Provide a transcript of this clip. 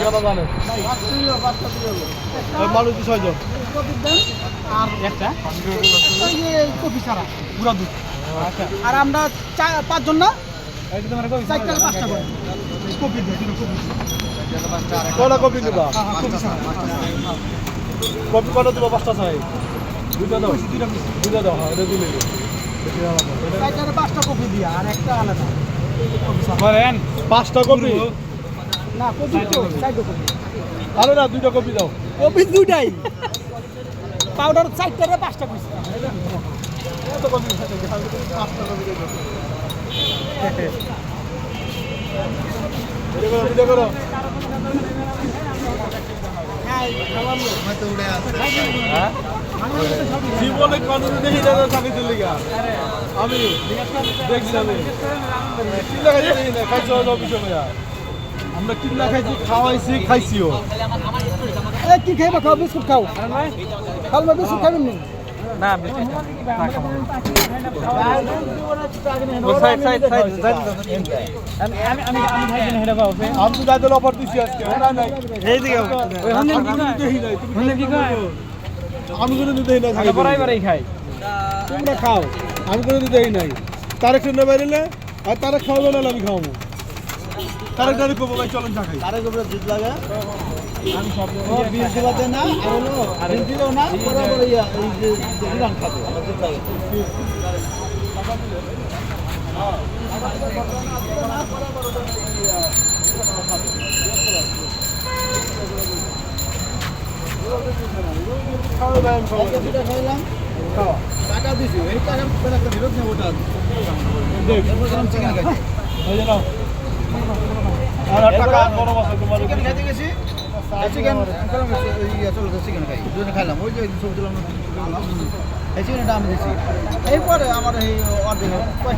কথা জানেন মানুষ 6 জন আর একটা কপি ছাড়া গুঁড়া দুধ আচ্ছা আর আমরা 5 জন না এই তোমার কপি 4টা 5টা করে কপি দিই কপি কয়টা কপি দিবা কপি কয়টা দিবা 5টা চাই দুইটা দাও দুইটা দাও হ্যাঁ এটা দিলে 4টা 5টা কপি দিয়া আর একটা আলাদা বলেন 5টা কপি না কপি তো 4টা কপি আরে না দুইটা কপি দাও কপি দুইটাই পাউডার 4টা 5টা কইছি কত কপি 5টা কপি দাও এটা করো জীবনে কোনোদিন দেখি না চাকরি চলে গা আমি দেখছি আমি কিনা খাইছি দেখি না খাইছি অফিসে ভাইয়া আমরা কিনা খাইছি খাওয়াইছি খাইছিও কি খাইবা খাও বিস্কুট খাও খাও না বিস্কুট খাবেন নি না আমি তো যাইতে অফার দিচ্ছি আজকে না নাই আমি কোনো দিতে নাই খাই তোমরা খাও আমি কোনো দিতে নাই তারেক শুনে বেরিলে আর তারেক খাওয়াবো না আমি খাওয়াবো তারেক তারেক করবো ভাই চলেন চা খাই তারেক উপরে দুধ লাগে আমি সব বীজ দিলাতে না আর হলো বীজ দিলেও না বরাবর এই যে দিলাম খাবো আমার দুধ লাগে টাকা দিছি এই টাকা একটা ফেরত নেই ওটা চিকেন খাই আর টাকা বড় মাছ তোমার চিকেন খাইতে গেছি চিকেন চিকেন খাই দুজনে খাইলাম ওই যে সব দিলাম এই চিকেনটা আমি দিছি এরপরে আমার এই অর্ধেক পয়সা